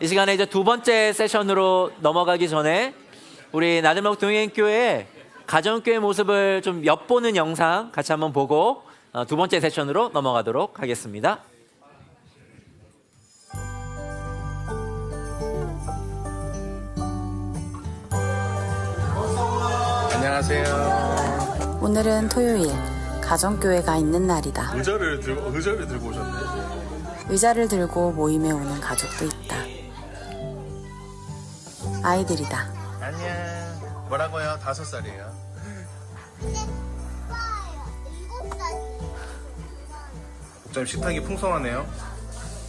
이 시간에 이제 두 번째 세션으로 넘어가기 전에 우리 나들목 동행교회의 가정교회 모습을 좀 엿보는 영상 같이 한번 보고 두 번째 세션으로 넘어가도록 하겠습니다. 안녕하세요. 오늘은 토요일, 가정교회가 있는 날이다. 의자를 들고 오셨네. 의자를 들고 모임에 오는 가족도 있다. 아이들이다. 안녕. 뭐라고요? 5살이에요. 목장님 식탁이 풍성하네요.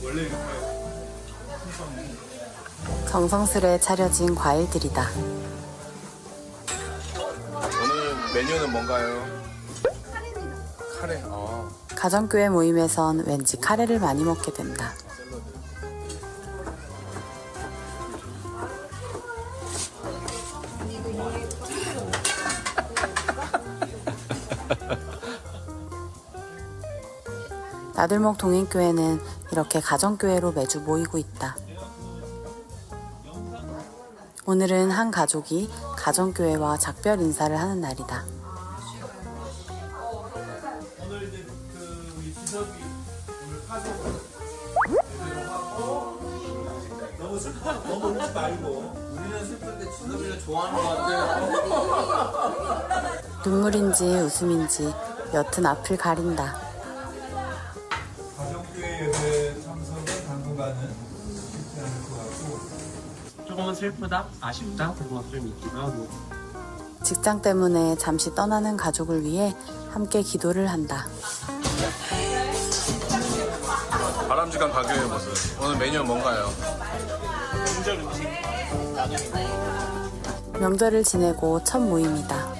원래 이렇게 풍성해. 정성스레 차려진 과일들이다. 오늘 메뉴는 뭔가요? 카레. 가정교회 모임에선 왠지 카레를 많이 먹게 된다. 나들목 동행교회는 이렇게 가정교회로 매주 모이고 있다. 오늘은 한 가족이 가정교회와 작별 인사를 하는 날이다. 오늘 이제 우리 지석이 오늘 파송을 너무 너무 울지 말고 우리는 슬픈데 지석이가 좋아하는 것 같아요. 눈물인지 웃음인지 옅은 앞을 가린다. 가정교회 예배 참석은 당분간은 쉽지 않을 것 같고 조금은 슬프다, 아쉽다 그런 것도 좀 있기도 하고. 직장 때문에 잠시 떠나는 가족을 위해 함께 기도를 한다. 바람직한 가교의 모습. 오늘 메뉴는 뭔가요? 명절을 지내고 첫 모임이다.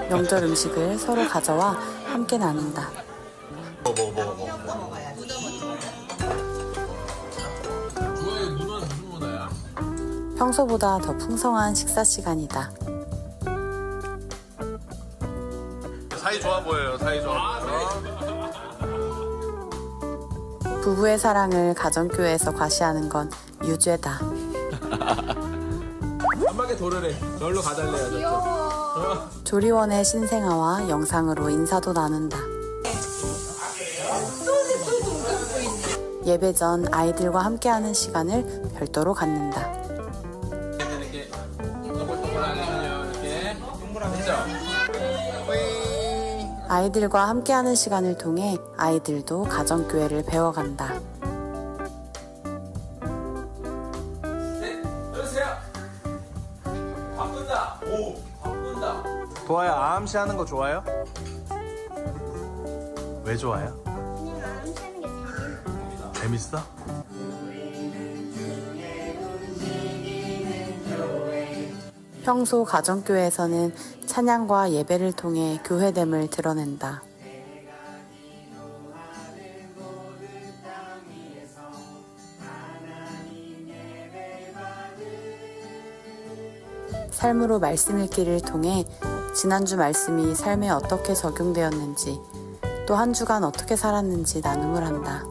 명절 음식을 서로 가져와 함께 나눈다. 평소보다 더 풍성한 식사 시간이다. 사이 좋아 보여요. 사이 좋아 보여요. 부부의 사랑을 가정교회에서 과시하는 건 유죄다. 한 바퀴 도르래. 절로 가달래요. 조리원의 신생아와 영상으로 인사도 나눈다. 예배 전 아이들과 함께하는 시간을 별도로 갖는다. 아이들과 함께하는 시간을 통해 아이들도 가정교회를 배워간다. 바꾼다. 오, 바꾼다. 도아야, 암시 하는 거 좋아요? 왜 좋아요? 그냥 암시하는 게 재밌어? 평소 가정교회에서는 찬양과 예배를 통해 교회됨을 드러낸다. 삶으로 말씀 읽기를 통해 지난주 말씀이 삶에 어떻게 적용되었는지, 또 한 주간 어떻게 살았는지 나눔을 한다.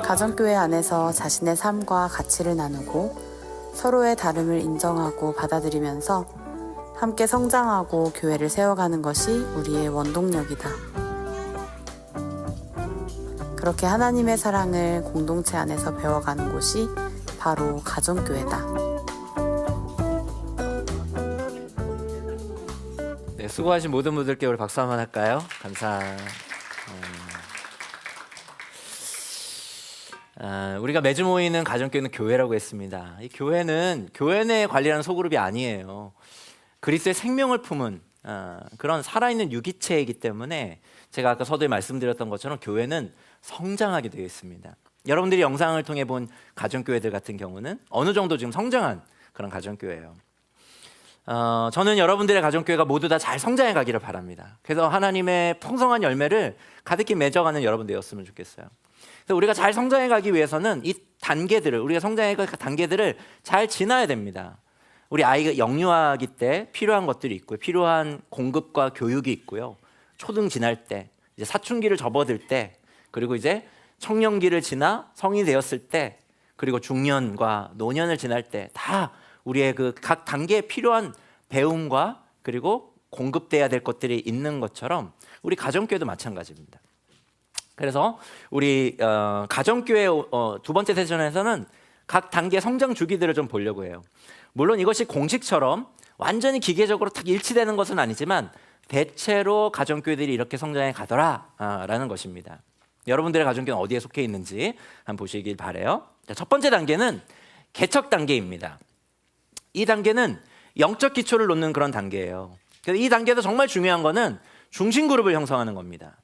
가정교회 안에서 자신의 삶과 가치를 나누고 서로의 다름을 인정하고 받아들이면서 함께 성장하고 교회를 세워가는 것이 우리의 원동력이다. 그렇게 하나님의 사랑을 공동체 안에서 배워가는 곳이 바로 가정교회다. 네, 수고하신 모든 분들께 우리 박수 한번 할까요? 우리가 매주 모이는 가정교회는 교회라고 했습니다. 이 교회는 교회 내 관리하는 소그룹이 아니에요. 그리스도의 생명을 품은 그런 살아있는 유기체이기 때문에 제가 아까 서두에 말씀드렸던 것처럼 교회는 성장하게 되어 있습니다. 여러분들이 영상을 통해 본 가정교회들 같은 경우는 어느 정도 지금 성장한 그런 가정교회예요. 저는 여러분들의 가정교회가 모두 다 잘 성장해 가기를 바랍니다. 그래서 하나님의 풍성한 열매를 가득히 맺어가는 여러분 되었으면 좋겠어요. 그래서 우리가 잘 성장해 가기 위해서는 이 단계들을, 우리가 성장해 갈 단계들을 잘 지나야 됩니다. 우리 아이가 영유아기 때 필요한 것들이 있고요. 필요한 공급과 교육이 있고요. 초등 지날 때, 이제 사춘기를 접어들 때, 그리고 이제 청년기를 지나 성인이 되었을 때, 그리고 중년과 노년을 지날 때 다 우리의 그 각 단계에 필요한 배움과 그리고 공급돼야 될 것들이 있는 것처럼 우리 가정교회도 마찬가지입니다. 그래서 우리 가정교회 두 번째 세션에서는 각 단계의 성장 주기들을 좀 보려고 해요. 물론 이것이 공식처럼 완전히 기계적으로 딱 일치되는 것은 아니지만 대체로 가정교회들이 이렇게 성장해 가더라라는 것입니다. 여러분들의 가정교회는 어디에 속해 있는지 한번 보시길 바라요. 자, 첫 번째 단계는 개척 단계입니다. 이 단계는 영적 기초를 놓는 그런 단계예요. 그래서 이 단계에서 정말 중요한 거는 중심 그룹을 형성하는 겁니다.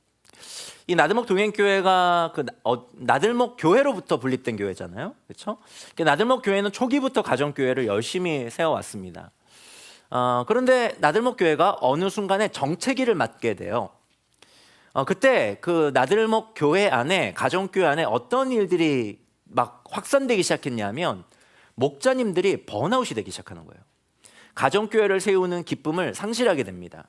이 나들목 동행교회가 나들목 교회로부터 분립된 교회잖아요, 그렇죠? 나들목 교회는 초기부터 가정교회를 열심히 세워왔습니다. 그런데 나들목 교회가 어느 순간에 정체기를 맞게 돼요. 그때 그 나들목 교회 안에, 가정교회 안에 어떤 일들이 막 확산되기 시작했냐면 목자님들이 번아웃이 되기 시작하는 거예요. 가정교회를 세우는 기쁨을 상실하게 됩니다.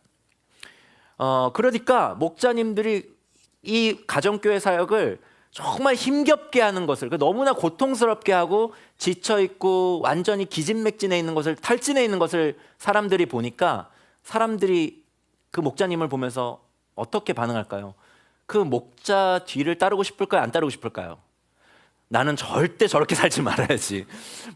그러니까 목자님들이 이 가정교회 사역을 정말 힘겹게 하는 것을, 너무나 고통스럽게 하고 지쳐있고 완전히 기진맥진해 있는 것을, 탈진해 있는 것을 사람들이 보니까 사람들이 그 목자님을 보면서 어떻게 반응할까요? 그 목자 뒤를 따르고 싶을까요? 안 따르고 싶을까요? 나는 절대 저렇게 살지 말아야지.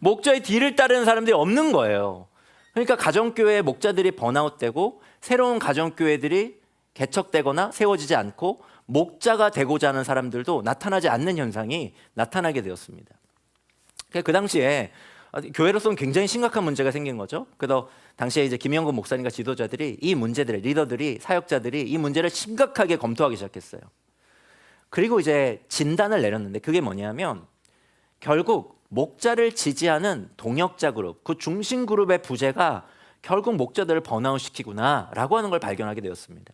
목자의 뒤를 따르는 사람들이 없는 거예요. 그러니까 가정교회 목자들이 번아웃되고 새로운 가정교회들이 개척되거나 세워지지 않고 목자가 되고자 하는 사람들도 나타나지 않는 현상이 나타나게 되었습니다. 그 당시에 교회로서는 굉장히 심각한 문제가 생긴 거죠. 그래서 당시에 이제 김영근 목사님과 지도자들이 이 문제들을, 리더들이, 사역자들이 이 문제를 심각하게 검토하기 시작했어요. 그리고 이제 진단을 내렸는데 그게 뭐냐면 결국 목자를 지지하는 동역자 그룹, 그 중심 그룹의 부재가 결국 목자들을 번아웃시키구나라고 하는 걸 발견하게 되었습니다.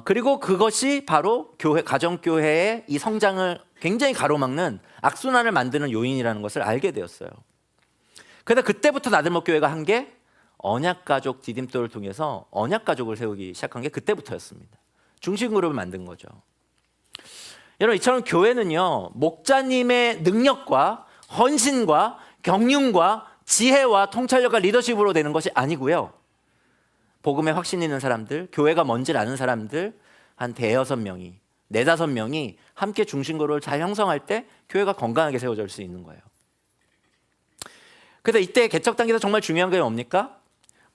그리고 그것이 바로 가정교회의 이 성장을 굉장히 가로막는 악순환을 만드는 요인이라는 것을 알게 되었어요. 그래서 그때부터 나들목 교회가 한 게 언약가족 디딤돌을 통해서 언약가족을 세우기 시작한 게 그때부터였습니다. 중심 그룹을 만든 거죠. 여러분, 이처럼 교회는요, 목자님의 능력과 헌신과 경륜과 지혜와 통찰력과 리더십으로 되는 것이 아니고요, 복음에 확신 있는 사람들, 교회가 뭔지를 아는 사람들 한 5-6명이, 4-5명이 함께 중심 그룹을 잘 형성할 때 교회가 건강하게 세워질 수 있는 거예요. 그래서 이때 개척 단계에서 정말 중요한 게 뭡니까?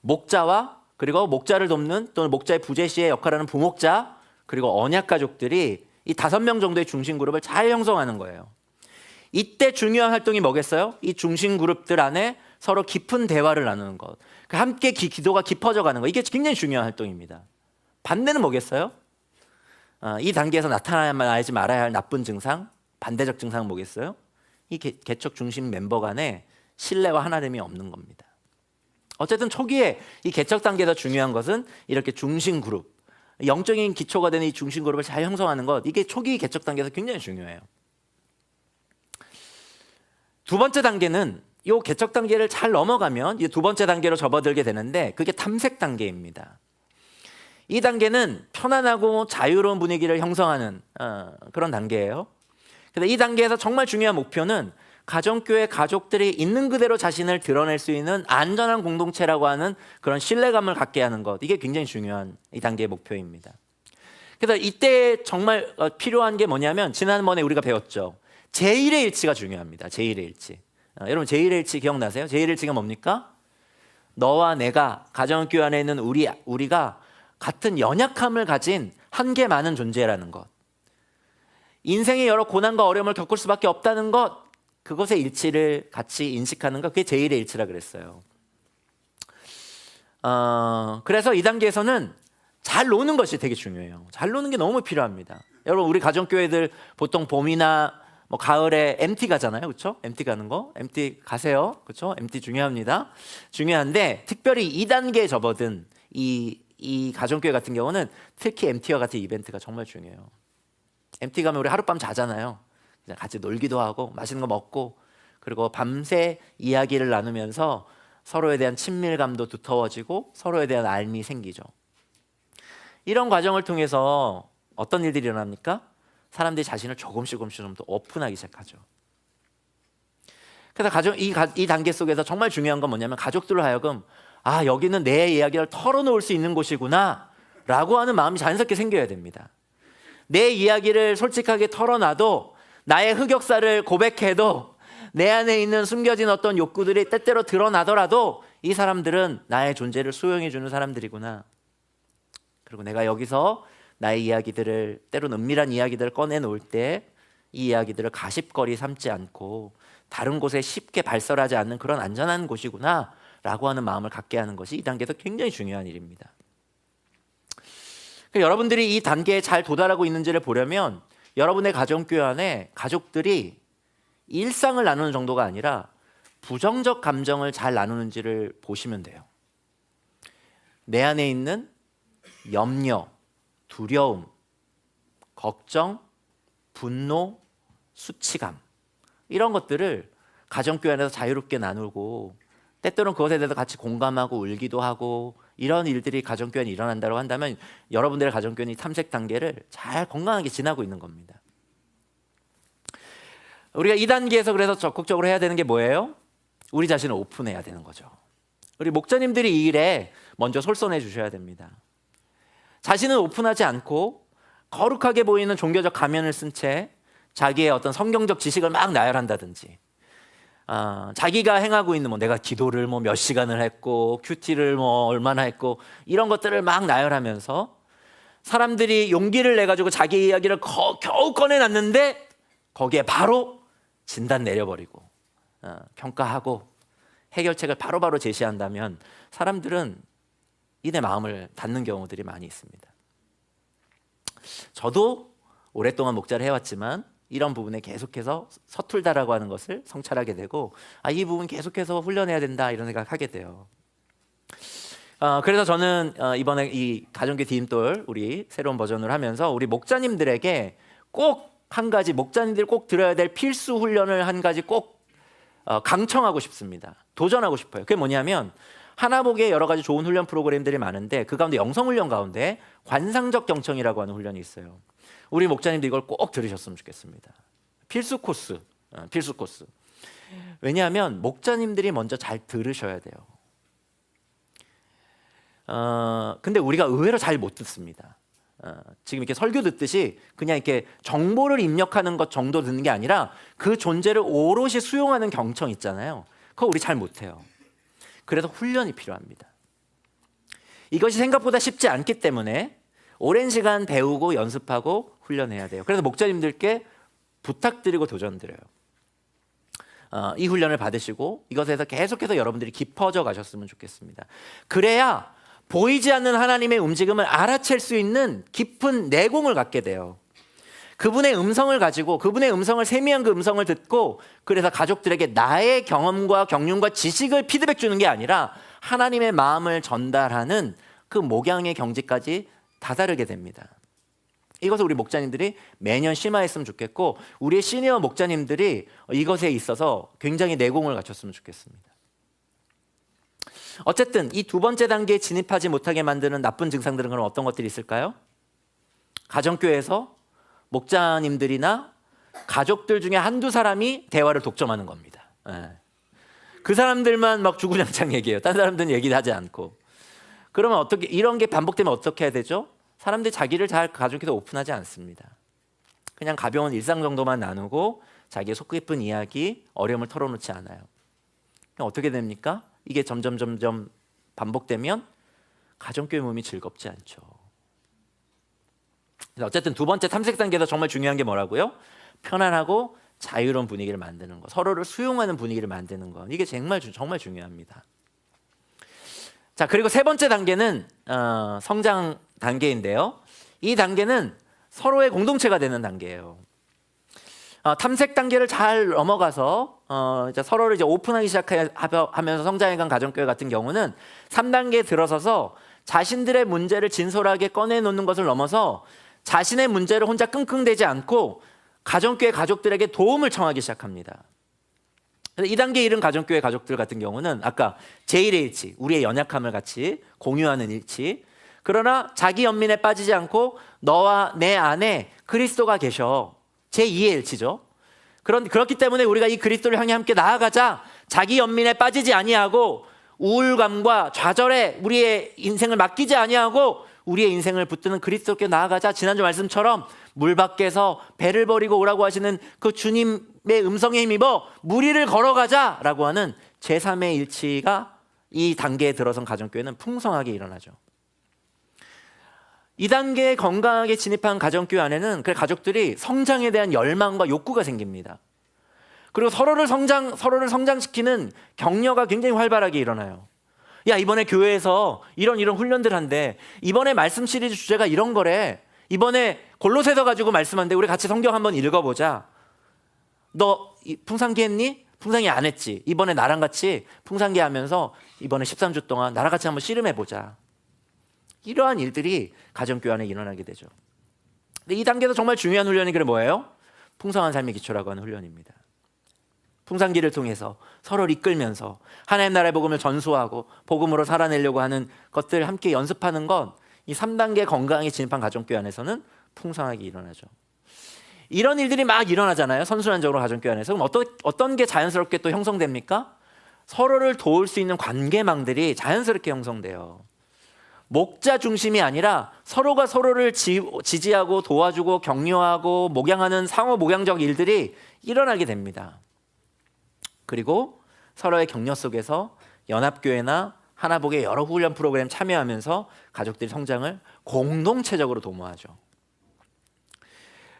목자와 그리고 목자를 돕는 또는 목자의 부재 시에 역할하는 부목자 그리고 언약 가족들이 이 5명 정도의 중심 그룹을 잘 형성하는 거예요. 이때 중요한 활동이 뭐겠어요? 이 중심 그룹들 안에 서로 깊은 대화를 나누는 것, 함께 기도가 깊어져 가는 것, 이게 굉장히 중요한 활동입니다. 반대는 뭐겠어요? 이 단계에서 나타나지 말아야 할 나쁜 증상, 반대적 증상은 뭐겠어요? 이 개척 중심 멤버 간에 신뢰와 하나됨이 없는 겁니다. 어쨌든 초기에 이 개척 단계에서 중요한 것은 이렇게 중심 그룹, 영적인 기초가 되는 이 중심 그룹을 잘 형성하는 것, 이게 초기 개척 단계에서 굉장히 중요해요. 두 번째 단계는 이 개척 단계를 잘 넘어가면 이제 두 번째 단계로 접어들게 되는데 그게 탐색 단계입니다. 이 단계는 편안하고 자유로운 분위기를 형성하는 그런 단계예요. 그래서 이 단계에서 정말 중요한 목표는 가정교회 가족들이 있는 그대로 자신을 드러낼 수 있는 안전한 공동체라고 하는 그런 신뢰감을 갖게 하는 것, 이게 굉장히 중요한 이 단계의 목표입니다. 그래서 이때 정말 필요한 게 뭐냐면 지난번에 우리가 배웠죠. 제1의 일치가 중요합니다. 제1의 일치. 여러분 제1의 일치 기억나세요? 제1의 일치가 뭡니까? 너와 내가 가정교회 안에 있는 우리가 같은 연약함을 가진 한계 많은 존재라는 것, 인생의 여러 고난과 어려움을 겪을 수밖에 없다는 것, 그것의 일치를 같이 인식하는 것, 그게 제1의 일치라 그랬어요. 그래서 이 단계에서는 잘 노는 것이 되게 중요해요. 잘 노는 게 너무 필요합니다. 여러분 우리 가정교회들 보통 봄이나 뭐 가을에 MT 가잖아요, 그렇죠? MT 가는 거, MT 가세요, 그렇죠? MT 중요합니다. 중요한데 특별히 2단계에 접어든 이 가정교회 같은 경우는 특히 MT와 같은 이벤트가 정말 중요해요. MT 가면 우리 하룻밤 자잖아요. 같이 놀기도 하고 맛있는 거 먹고 그리고 밤새 이야기를 나누면서 서로에 대한 친밀감도 두터워지고 서로에 대한 알미 생기죠. 이런 과정을 통해서 어떤 일들이 일어납니까? 사람들이 자신을 조금씩 좀 더 오픈하기 시작하죠. 그래서 이 단계 속에서 정말 중요한 건 뭐냐면 가족들로 하여금 여기는 내 이야기를 털어놓을 수 있는 곳이구나 라고 하는 마음이 자연스럽게 생겨야 됩니다. 내 이야기를 솔직하게 털어놔도, 나의 흑역사를 고백해도, 내 안에 있는 숨겨진 어떤 욕구들이 때때로 드러나더라도 이 사람들은 나의 존재를 수용해 주는 사람들이구나. 그리고 내가 여기서 나의 이야기들을, 때론 은밀한 이야기들을 꺼내놓을 때 이 이야기들을 가십거리 삼지 않고 다른 곳에 쉽게 발설하지 않는 그런 안전한 곳이구나 라고 하는 마음을 갖게 하는 것이 이 단계에서 굉장히 중요한 일입니다. 여러분들이 이 단계에 잘 도달하고 있는지를 보려면 여러분의 가정교회 안에 가족들이 일상을 나누는 정도가 아니라 부정적 감정을 잘 나누는지를 보시면 돼요. 내 안에 있는 염려, 두려움, 걱정, 분노, 수치감, 이런 것들을 가정교회 안에서 자유롭게 나누고 때때로는 그것에 대해서 같이 공감하고 울기도 하고 이런 일들이 가정교회에 일어난다고 한다면 여러분들의 가정교회는 이 탐색 단계를 잘 건강하게 지나고 있는 겁니다. 우리가 이 단계에서 그래서 적극적으로 해야 되는 게 뭐예요? 우리 자신을 오픈해야 되는 거죠. 우리 목자님들이 이 일에 먼저 솔선해 주셔야 됩니다. 자신을 오픈하지 않고 거룩하게 보이는 종교적 가면을 쓴 채 자기의 어떤 성경적 지식을 막 나열한다든지, 자기가 행하고 있는 내가 기도를 몇 시간을 했고 큐티를 얼마나 했고 이런 것들을 막 나열하면서 사람들이 용기를 내 가지고 자기 이야기를 겨우 꺼내놨는데 거기에 바로 진단 내려버리고 평가하고 해결책을 바로바로 제시한다면 사람들은 이내 마음을 닫는 경우들이 많이 있습니다. 저도 오랫동안 목자를 해왔지만 이런 부분에 계속해서 서툴다라고 하는 것을 성찰하게 되고 이 부분 계속해서 훈련해야 된다 이런 생각하게 돼요. 그래서 저는 이번에 이 가정교회 디딤돌 우리 새로운 버전을 하면서 우리 목자님들에게 꼭 한 가지, 목자님들이 꼭 들어야 될 필수 훈련을 한 가지 꼭 강청하고 싶습니다. 도전하고 싶어요. 그게 뭐냐면 하나복에 여러 가지 좋은 훈련 프로그램들이 많은데 그 가운데 영성훈련 가운데 관상적 경청이라고 하는 훈련이 있어요. 우리 목자님도 이걸 꼭 들으셨으면 좋겠습니다. 필수 코스. 왜냐하면 목자님들이 먼저 잘 들으셔야 돼요. 근데 우리가 의외로 잘 못 듣습니다. 지금 이렇게 설교 듣듯이 그냥 이렇게 정보를 입력하는 것 정도 듣는 게 아니라 그 존재를 오롯이 수용하는 경청 있잖아요. 그거 우리 잘 못해요. 그래서 훈련이 필요합니다. 이것이 생각보다 쉽지 않기 때문에 오랜 시간 배우고 연습하고 훈련해야 돼요. 그래서 목자님들께 부탁드리고 도전드려요. 이 훈련을 받으시고 이것에서 계속해서 여러분들이 깊어져 가셨으면 좋겠습니다. 그래야 보이지 않는 하나님의 움직임을 알아챌 수 있는 깊은 내공을 갖게 돼요. 그분의 음성을 가지고 그분의 음성을, 세미한 그 음성을 듣고 그래서 가족들에게 나의 경험과 경륜과 지식을 피드백 주는 게 아니라 하나님의 마음을 전달하는 그 목양의 경지까지 다다르게 됩니다. 이것을 우리 목자님들이 매년 심화했으면 좋겠고 우리의 시니어 목자님들이 이것에 있어서 굉장히 내공을 갖췄으면 좋겠습니다. 어쨌든 이 두 번째 단계에 진입하지 못하게 만드는 나쁜 증상들은 그럼 어떤 것들이 있을까요? 가정교회에서 목자님들이나 가족들 중에 한두 사람이 대화를 독점하는 겁니다. 그 사람들만 막 주구장창 얘기해요. 다른 사람들은 얘기하지 않고. 그러면 어떻게, 이런 게 반복되면 어떻게 해야 되죠? 사람들이 자기를 잘 가족에서 오픈하지 않습니다. 그냥 가벼운 일상 정도만 나누고 자기의 속 깊은 이야기, 어려움을 털어놓지 않아요. 그럼 어떻게 됩니까? 이게 점점 반복되면 가정교회 몸이 즐겁지 않죠. 어쨌든 두 번째 탐색 단계에서 정말 중요한 게 뭐라고요? 편안하고 자유로운 분위기를 만드는 것, 서로를 수용하는 분위기를 만드는 것, 이게 정말 중요합니다. 자, 그리고 세 번째 단계는 성장 단계인데요. 이 단계는 서로의 공동체가 되는 단계예요. 탐색 단계를 잘 넘어가서 이제 서로를 이제 오픈하기 시작하면서 성장해간 가정교회 같은 경우는 3단계에 들어서서 자신들의 문제를 진솔하게 꺼내놓는 것을 넘어서 자신의 문제를 혼자 끙끙대지 않고 가정교회 가족들에게 도움을 청하기 시작합니다. 그래서 2단계에 이른 가정교회 가족들 같은 경우는 아까 제1의 일치, 우리의 연약함을 같이 공유하는 일치, 그러나 자기 연민에 빠지지 않고 너와 내 안에 그리스도가 계셔. 제2의 일치죠. 그렇기 때문에 우리가 이 그리스도를 향해 함께 나아가자. 자기 연민에 빠지지 아니하고 우울감과 좌절에 우리의 인생을 맡기지 아니하고 우리의 인생을 붙드는 그리스도께 나아가자. 지난주 말씀처럼 물 밖에서 배를 버리고 오라고 하시는 그 주님의 음성에 힘입어 무리를 걸어가자라고 하는 제3의 일치가 이 단계에 들어선 가정교회는 풍성하게 일어나죠. 이 단계에 건강하게 진입한 가정교회 안에는 그 가족들이 성장에 대한 열망과 욕구가 생깁니다. 그리고 서로를 성장시키는 격려가 굉장히 활발하게 일어나요. 야, 이번에 교회에서 이런 훈련들 한대. 이번에 말씀 시리즈 주제가 이런 거래. 이번에 골로새서 가지고 말씀한대. 우리 같이 성경 한번 읽어보자. 너 풍상기 했니? 풍상기 안 했지. 이번에 나랑 같이 풍상기 하면서 이번에 13주 동안 나랑 같이 한번 씨름해보자. 이러한 일들이 가정교회 안에 일어나게 되죠. 근데 이 단계에서 정말 중요한 훈련이 뭐예요? 풍성한 삶의 기초라고 하는 훈련입니다. 풍상기를 통해서 서로를 이끌면서 하나님 나라의 복음을 전수하고 복음으로 살아내려고 하는 것들 함께 연습하는 건 이 3단계 건강하게 진입한 가정교회 안에서는 풍성하게 일어나죠. 이런 일들이 막 일어나잖아요. 선순환적으로 가정교회 안에서. 그럼 어떤 게 자연스럽게 또 형성됩니까? 서로를 도울 수 있는 관계망들이 자연스럽게 형성돼요. 목자 중심이 아니라 서로가 서로를 지지하고 도와주고 격려하고 목양하는 상호 목양적 일들이 일어나게 됩니다. 그리고 서로의 격려 속에서 연합교회나 하나복의 여러 훈련 프로그램 참여하면서 가족들이 성장을 공동체적으로 도모하죠.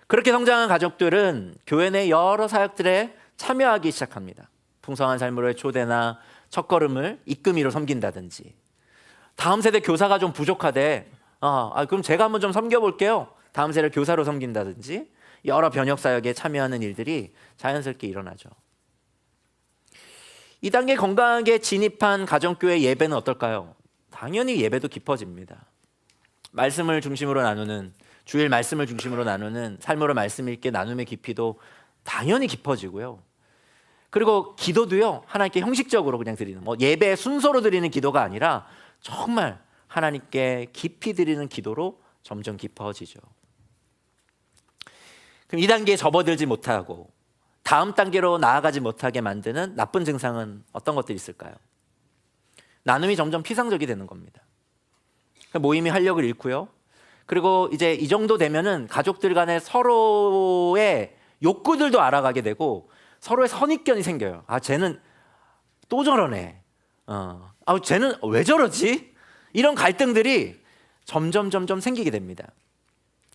그렇게 성장한 가족들은 교회 내 여러 사역들에 참여하기 시작합니다. 풍성한 삶으로의 초대나 첫걸음을 이끄미로 섬긴다든지, 다음 세대 교사가 좀 부족하대. 그럼 제가 한번 좀 섬겨볼게요. 다음 세대 교사로 섬긴다든지, 여러 변혁 사역에 참여하는 일들이 자연스럽게 일어나죠. 이 단계 건강하게 진입한 가정교회 예배는 어떨까요? 당연히 예배도 깊어집니다. 말씀을 중심으로 나누는, 주일 말씀을 중심으로 나누는 삶으로 말씀 읽게 나눔의 깊이도 당연히 깊어지고요. 그리고 기도도요, 하나님께 형식적으로 그냥 드리는, 예배 순서로 드리는 기도가 아니라 정말 하나님께 깊이 드리는 기도로 점점 깊어지죠. 그럼 이 단계에 접어들지 못하고 다음 단계로 나아가지 못하게 만드는 나쁜 증상은 어떤 것들이 있을까요? 나눔이 점점 피상적이 되는 겁니다. 모임이 활력을 잃고요. 그리고 이제 이 정도 되면은 가족들 간에 서로의 욕구들도 알아가게 되고 서로의 선입견이 생겨요. 쟤는 또 저러네. 쟤는 왜 저러지? 이런 갈등들이 점점 생기게 됩니다.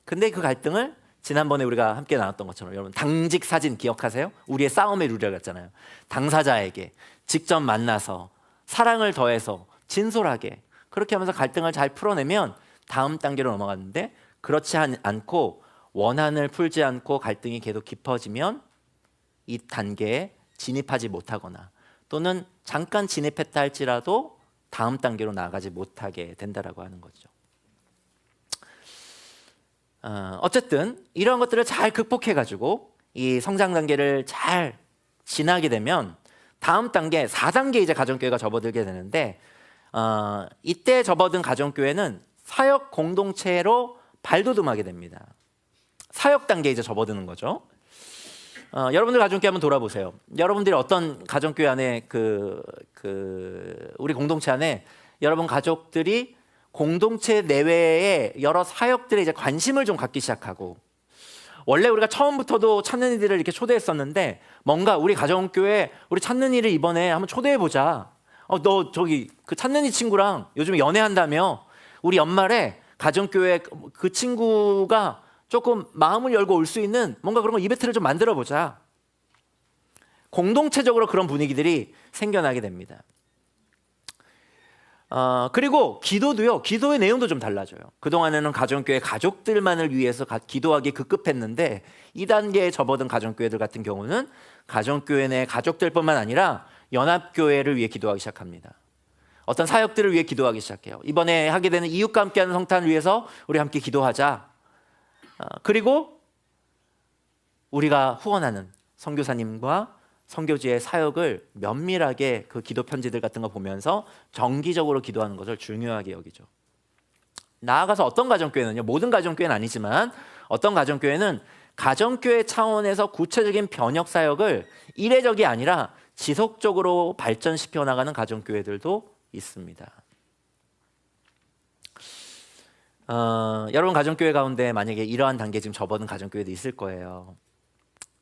근데 그 갈등을 지난번에 우리가 함께 나눴던 것처럼, 여러분 당직 사진 기억하세요? 우리의 싸움의 룰이라고 했잖아요. 당사자에게 직접 만나서 사랑을 더해서 진솔하게 그렇게 하면서 갈등을 잘 풀어내면 다음 단계로 넘어갔는데, 그렇지 않고 원한을 풀지 않고 갈등이 계속 깊어지면 이 단계에 진입하지 못하거나 또는 잠깐 진입했다 할지라도 다음 단계로 나아가지 못하게 된다라고 하는 거죠. 어쨌든 이런 것들을 잘 극복해가지고 이 성장 단계를 잘 지나게 되면 다음 단계 4단계 이제 가정교회가 접어들게 되는데, 이때 접어든 가정교회는 사역 공동체로 발돋움하게 됩니다. 사역 단계에 이제 접어드는 거죠. 여러분들 가정교회 한번 돌아보세요. 여러분들이 어떤 가정교회 안에 우리 공동체 안에 여러분 가족들이 공동체 내외의 여러 사역들에 이제 관심을 좀 갖기 시작하고, 원래 우리가 처음부터도 찾는 이들을 이렇게 초대했었는데 뭔가 우리 가정교회 우리 찾는 이를 이번에 한번 초대해보자. 너 저기 그 찾는 이 친구랑 요즘에 연애한다며, 우리 연말에 가정교회 그 친구가 조금 마음을 열고 올 수 있는 뭔가 그런 거 이벤트를 좀 만들어보자. 공동체적으로 그런 분위기들이 생겨나게 됩니다. 그리고 기도도요, 기도의 내용도 좀 달라져요. 그동안에는 가정교회 가족들만을 위해서 기도하기 급급했는데, 이 단계에 접어든 가정교회들 같은 경우는 가정교회 내 가족들뿐만 아니라 연합교회를 위해 기도하기 시작합니다. 어떤 사역들을 위해 기도하기 시작해요. 이번에 하게 되는 이웃과 함께하는 성탄을 위해서 우리 함께 기도하자. 그리고 우리가 후원하는 선교사님과 선교지의 사역을 면밀하게 그 기도 편지들 같은 거 보면서 정기적으로 기도하는 것을 중요하게 여기죠. 나아가서 어떤 가정교회는요, 모든 가정교회는 아니지만 어떤 가정교회는 가정교회 차원에서 구체적인 변혁 사역을 이례적이 아니라 지속적으로 발전시켜 나가는 가정교회들도 있습니다. 여러분 가정교회 가운데 만약에 이러한 단계에 지금 접어든 가정교회도 있을 거예요.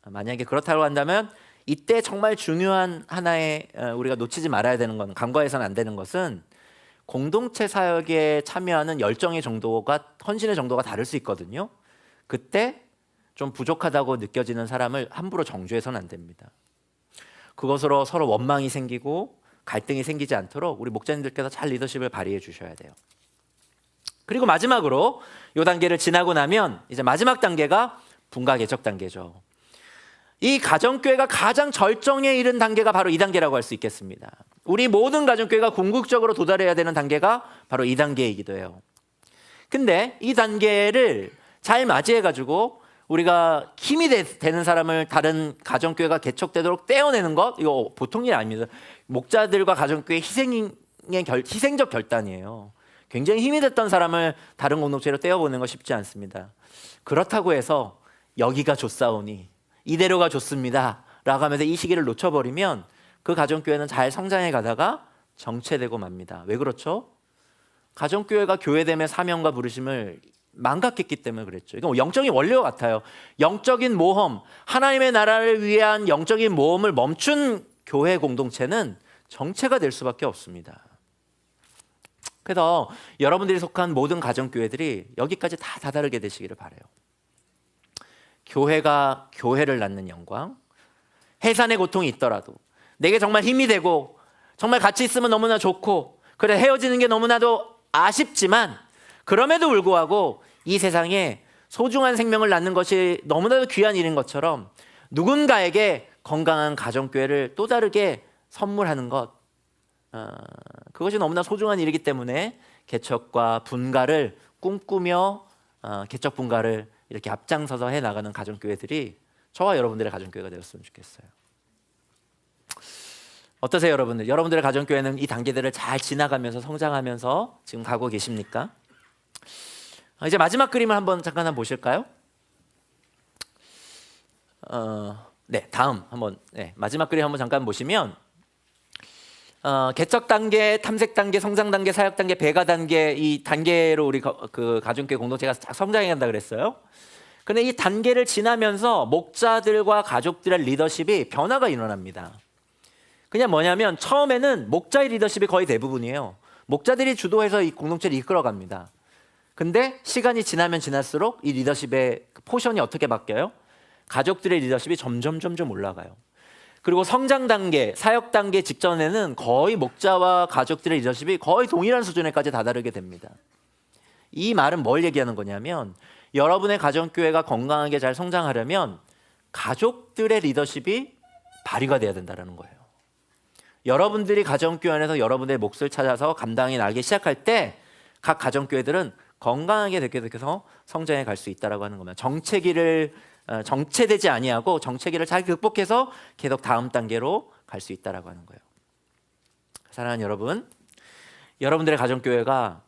만약에 그렇다고 한다면 이때 정말 중요한 하나의 우리가 놓치지 말아야 되는 건, 간과해서는 안 되는 것은 공동체 사역에 참여하는 열정의 정도가, 헌신의 정도가 다를 수 있거든요. 그때 좀 부족하다고 느껴지는 사람을 함부로 정죄해서는 안 됩니다. 그것으로 서로 원망이 생기고 갈등이 생기지 않도록 우리 목자님들께서 잘 리더십을 발휘해 주셔야 돼요. 그리고 마지막으로 이 단계를 지나고 나면 이제 마지막 단계가 분가 개척 단계죠. 이 가정교회가 가장 절정에 이른 단계가 바로 이 단계라고 할 수 있겠습니다. 우리 모든 가정교회가 궁극적으로 도달해야 되는 단계가 바로 이 단계이기도 해요. 근데 이 단계를 잘 맞이해가지고 우리가 힘이 되는 사람을 다른 가정교회가 개척되도록 떼어내는 것, 이거 보통 일 아닙니다. 목자들과 가정교회 희생적 결단이에요. 굉장히 힘이 됐던 사람을 다른 공동체로 떼어보는 거 쉽지 않습니다. 그렇다고 해서 여기가 좋사오니 이대로가 좋습니다 라고 하면서 이 시기를 놓쳐버리면 그 가정교회는 잘 성장해 가다가 정체되고 맙니다. 왜 그렇죠? 가정교회가 교회됨의 사명과 부르심을 망각했기 때문에 그랬죠. 이건 영적인 원리와 같아요. 영적인 모험, 하나님의 나라를 위한 영적인 모험을 멈춘 교회 공동체는 정체가 될 수밖에 없습니다. 그래서 여러분들이 속한 모든 가정교회들이 여기까지 다 다다르게 되시기를 바라요. 교회가 교회를 낳는 영광, 해산의 고통이 있더라도 내게 정말 힘이 되고 정말 같이 있으면 너무나 좋고 그래 헤어지는 게 너무나도 아쉽지만 그럼에도 불구하고 이 세상에 소중한 생명을 낳는 것이 너무나도 귀한 일인 것처럼 누군가에게 건강한 가정교회를 또 다르게 선물하는 것, 그것이 너무나 소중한 일이기 때문에 개척과 분가를 꿈꾸며 개척 분가를 이렇게 앞장서서 해나가는 가정교회들이 저와 여러분들의 가정교회가 되었으면 좋겠어요. 어떠세요 여러분들? 여러분들의 가정교회는 이 단계들을 잘 지나가면서 성장하면서 지금 가고 계십니까? 이제 마지막 그림을 한번 잠깐 보실까요? 네, 다음 한번 마지막 그림 한번 잠깐 보시면 개척 단계, 탐색 단계, 성장 단계, 사역 단계, 배가 단계 이 단계로 우리 그 가정교회 공동체가 성장해 간다 그랬어요. 근데 이 단계를 지나면서 목자들과 가족들의 리더십이 변화가 일어납니다. 그냥 뭐냐면 처음에는 목자의 리더십이 거의 대부분이에요. 목자들이 주도해서 이 공동체를 이끌어갑니다. 근데 시간이 지나면 지날수록 이 리더십의 포션이 어떻게 바뀌어요? 가족들의 리더십이 점점 올라가요. 그리고 성장 단계, 사역 단계 직전에는 거의 목자와 가족들의 리더십이 거의 동일한 수준에까지 다다르게 됩니다. 이 말은 뭘 얘기하는 거냐면 여러분의 가정교회가 건강하게 잘 성장하려면 가족들의 리더십이 발휘가 돼야 된다는 거예요. 여러분들이 가정교회 안에서 여러분의 몫을 찾아서 감당해 나가기 시작할 때 각 가정교회들은 건강하게 계속해서 성장해 갈 수 있다라고 하는 겁니다. 정체되지 아니하고 정체기를 잘 극복해서 계속 다음 단계로 갈 수 있다라고 하는 거예요. 사랑하는 여러분, 여러분들의 가정교회가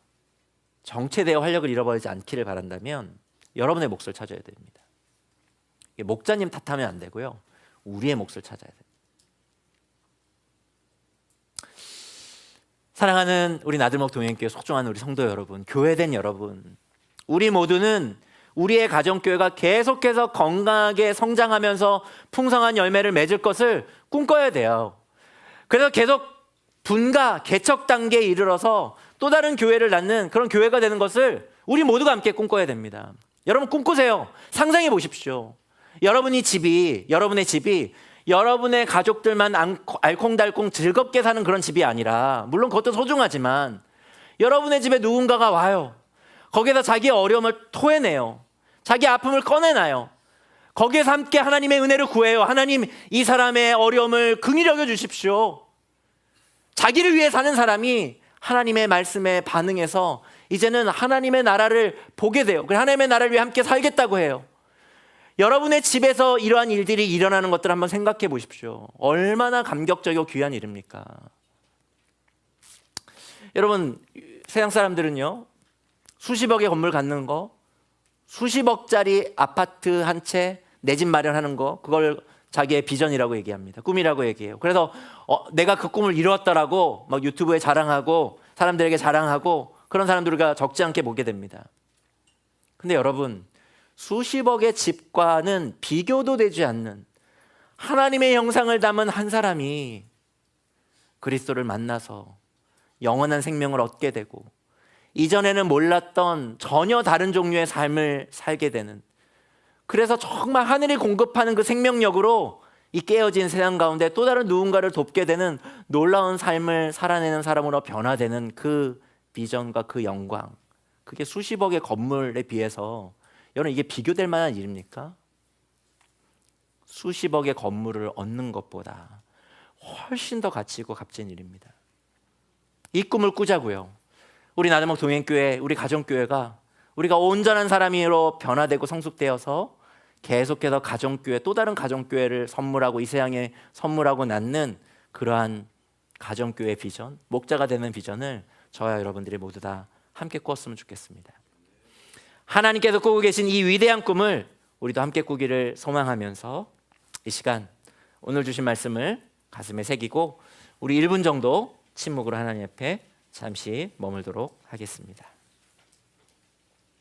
정체되어 활력을 잃어버리지 않기를 바란다면 여러분의 몫을 찾아야 됩니다. 목자님 탓하면 안 되고요. 우리의 몫을 찾아야 돼요. 사랑하는 우리 나들목 동행교회 소중한 우리 성도 여러분, 교회된 여러분, 우리 모두는 우리의 가정교회가 계속해서 건강하게 성장하면서 풍성한 열매를 맺을 것을 꿈꿔야 돼요. 그래서 계속 분가, 개척 단계에 이르러서 또 다른 교회를 낳는 그런 교회가 되는 것을 우리 모두가 함께 꿈꿔야 됩니다. 여러분 꿈꾸세요. 상상해 보십시오. 여러분의 집이 여러분의 가족들만 알콩달콩 즐겁게 사는 그런 집이 아니라, 물론 그것도 소중하지만 여러분의 집에 누군가가 와요. 거기에서 자기의 어려움을 토해내요. 자기 아픔을 꺼내놔요. 거기에서 함께 하나님의 은혜를 구해요. 하나님, 이 사람의 어려움을 긍휼히 여겨 주십시오. 자기를 위해 사는 사람이 하나님의 말씀에 반응해서 이제는 하나님의 나라를 보게 돼요. 하나님의 나라를 위해 함께 살겠다고 해요. 여러분의 집에서 이러한 일들이 일어나는 것들 한번 생각해 보십시오. 얼마나 감격적이고 귀한 일입니까? 여러분, 세상 사람들은요, 수십억의 건물 갖는 거, 수십억짜리 아파트 한 채, 내 집 마련하는 거, 그걸 자기의 비전이라고 얘기합니다. 꿈이라고 얘기해요. 그래서 내가 그 꿈을 이루었다라고 막 유튜브에 자랑하고 사람들에게 자랑하고 그런 사람들 우리가 적지 않게 보게 됩니다. 근데 여러분, 수십억의 집과는 비교도 되지 않는 하나님의 형상을 담은 한 사람이 그리스도를 만나서 영원한 생명을 얻게 되고 이전에는 몰랐던 전혀 다른 종류의 삶을 살게 되는, 그래서 정말 하늘이 공급하는 그 생명력으로 이 깨어진 세상 가운데 또 다른 누군가를 돕게 되는 놀라운 삶을 살아내는 사람으로 변화되는 그 비전과 그 영광, 그게 수십억의 건물에 비해서 여러분 이게 비교될 만한 일입니까? 수십억의 건물을 얻는 것보다 훨씬 더 가치 있고 값진 일입니다. 이 꿈을 꾸자고요. 우리 나들목 동행교회, 우리 가정교회가 우리가 온전한 사람으로 변화되고 성숙되어서 계속해서 가정교회, 또 다른 가정교회를 선물하고 이 세상에 선물하고 낳는 그러한 가정교회 비전, 목자가 되는 비전을 저와 여러분들이 모두 다 함께 꾸었으면 좋겠습니다. 하나님께서 꾸고 계신 이 위대한 꿈을 우리도 함께 꾸기를 소망하면서 이 시간 오늘 주신 말씀을 가슴에 새기고 우리 1분 정도 침묵으로 하나님 앞에 잠시 머물도록 하겠습니다.